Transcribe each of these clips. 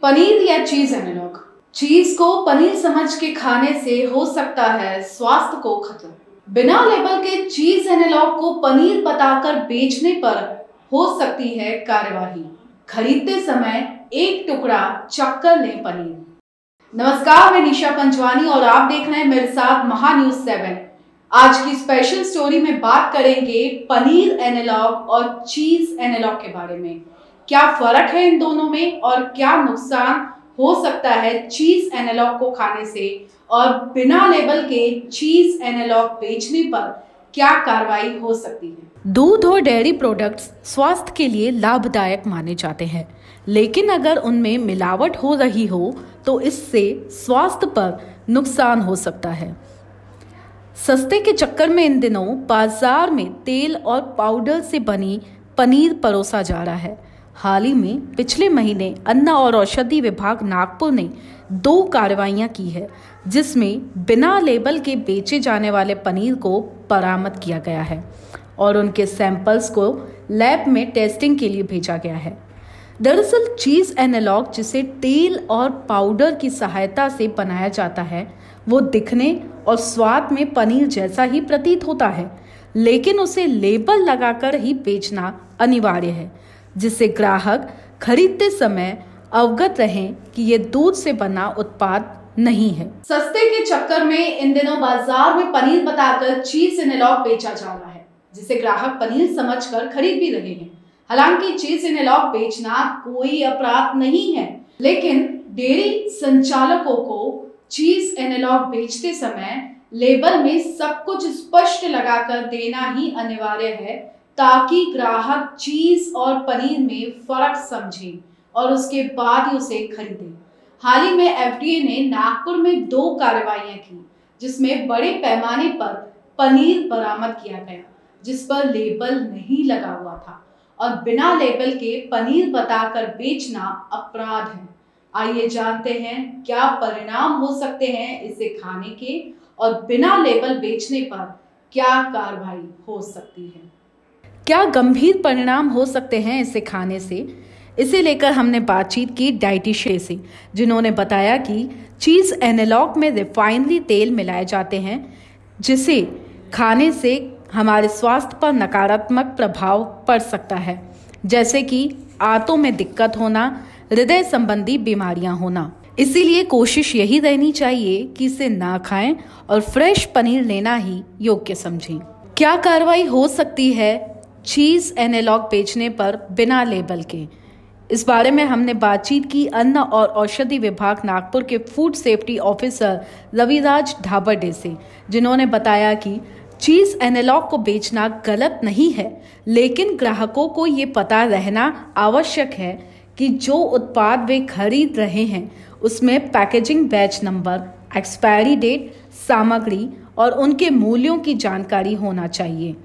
पनीर या चीज एनालॉग। चीज को पनीर समझ के खाने से हो सकता है स्वास्थ्य को खतरा। बिना लेबल के चीज एनालॉग को पनीर बताकर बेचने पर हो सकती है कार्यवाही। खरीदते समय एक टुकड़ा चख कर लें पनीर। नमस्कार, मैं निशा पंचवानी और आप देख रहे हैं मेरे साथ महान्यूज 7। आज की स्पेशल स्टोरी में बात करेंगे पनीर एनालॉग और चीज एनालॉग के बारे में। क्या फर्क है इन दोनों में और क्या नुकसान हो सकता है चीज एनालॉग को खाने से, और बिना लेबल के चीज एनालॉग बेचने पर क्या कार्रवाई हो सकती है। दूध और डेयरी प्रोडक्ट्स स्वास्थ्य के लिए लाभदायक माने जाते हैं, लेकिन अगर उनमें मिलावट हो रही हो तो इससे स्वास्थ्य पर नुकसान हो सकता है। सस्ते के चक्कर में इन दिनों बाजार में तेल और पाउडर से बनी पनीर परोसा जा रहा है। हाल ही में पिछले महीने अन्न और औषधि विभाग नागपुर ने 2 कार्रवाइयां की है, जिसमें बिना लेबल के बेचे जाने वाले पनीर को बरामद किया गया है और उनके सैंपल्स को लैब में टेस्टिंग के लिए भेजा गया है। दरअसल चीज एनालॉग, जिसे तेल और पाउडर की सहायता से बनाया जाता है, वो दिखने और स्वाद में पनीर जैसा ही प्रतीत होता है, लेकिन उसे लेबल लगाकर ही बेचना अनिवार्य है, जिससे ग्राहक खरीदते समय अवगत रहें कि ये दूध से बना उत्पाद नहीं है। सस्ते के चक्कर में इन दिनों बाजार में पनीर बताकर चीज एनालॉग बेचा जा रहा है, जिसे ग्राहक पनीर समझकर खरीद भी रहे हैं। हालांकि चीज एनालॉग बेचना कोई अपराध नहीं है, लेकिन डेयरी संचालकों को चीज एनालॉग बेचते समय लेबल में सब कुछ स्पष्ट लगाकर देना ही अनिवार्य है, ताकि ग्राहक चीज और पनीर में फर्क समझे और उसके बाद ही उसे खरीदे। हाल ही में एफडीए ने नागपुर में 2 कार्रवाइयां की, जिसमें बड़े पैमाने पर पनीर बरामद किया गया, जिस पर लेबल नहीं लगा हुआ था, और बिना लेबल के पनीर बताकर बेचना अपराध है। आइए जानते हैं क्या परिणाम हो सकते हैं इसे खाने के, और बिना लेबल बेचने पर क्या कार्रवाई हो सकती है। क्या गंभीर परिणाम हो सकते हैं इसे खाने से, इसे लेकर हमने बातचीत की डाइटिशियन से, जिन्होंने बताया कि चीज एनालॉग में रिफाइनरी तेल मिलाए जाते हैं, जिसे खाने से हमारे स्वास्थ्य पर नकारात्मक प्रभाव पड़ सकता है, जैसे कि आंतों में दिक्कत होना, हृदय संबंधी बीमारियां होना। इसीलिए कोशिश यही रहनी चाहिए कि इसे ना खाएं और फ्रेश पनीर लेना ही योग्य समझें। क्या कार्रवाई हो सकती है चीज एनालॉग बेचने पर बिना लेबल के, इस बारे में हमने बातचीत की अन्न और औषधि विभाग नागपुर के फूड सेफ्टी ऑफिसर रविराज ढाबरडे से, जिन्होंने बताया कि चीज एनालॉग को बेचना गलत नहीं है, लेकिन ग्राहकों को ये पता रहना आवश्यक है कि जो उत्पाद वे खरीद रहे हैं उसमें packaging, batch number, expiry date, सामग्री और उनके मूल्यों की जानकारी होना चाहिए।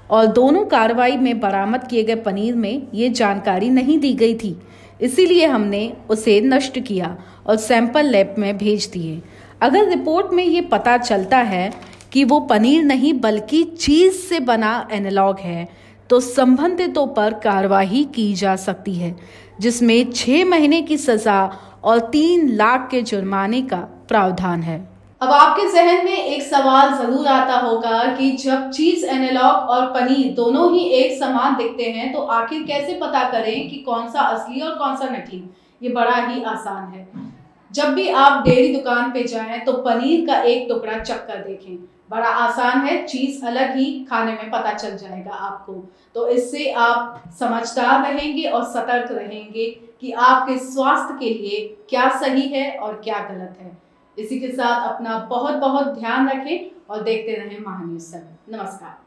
और दोनों कार्रवाई में बरामद किए गए पनीर में ये जानकारी नहीं दी गई थी, इसीलिए हमने उसे नष्ट किया और सैंपल लैब में भेज दिए। अगर रिपोर्ट में ये पता चलता है कि वो पनीर नहीं बल्कि चीज से बना एनालॉग है, तो संबंधितों पर कार्रवाई की जा सकती है, जिसमें 6 महीने की सजा और 3 लाख के जुर्माने का प्रावधान है। अब आपके जहन में एक सवाल जरूर आता होगा कि जब चीज एनालॉग और पनीर दोनों ही एक समान दिखते हैं, तो आखिर कैसे पता करें कि कौन सा असली और कौन सा नकली। ये बड़ा ही आसान है। जब भी आप डेयरी दुकान पे जाएं तो पनीर का एक टुकड़ा चख कर देखें। बड़ा आसान है, चीज अलग ही खाने में पता चल जाएगा आपको। तो इससे आप समझदार रहेंगे और सतर्क रहेंगे कि आपके स्वास्थ्य के लिए क्या सही है और क्या गलत है। इसी के साथ अपना बहुत बहुत ध्यान रखें और देखते रहें महान्यूज 7। नमस्कार।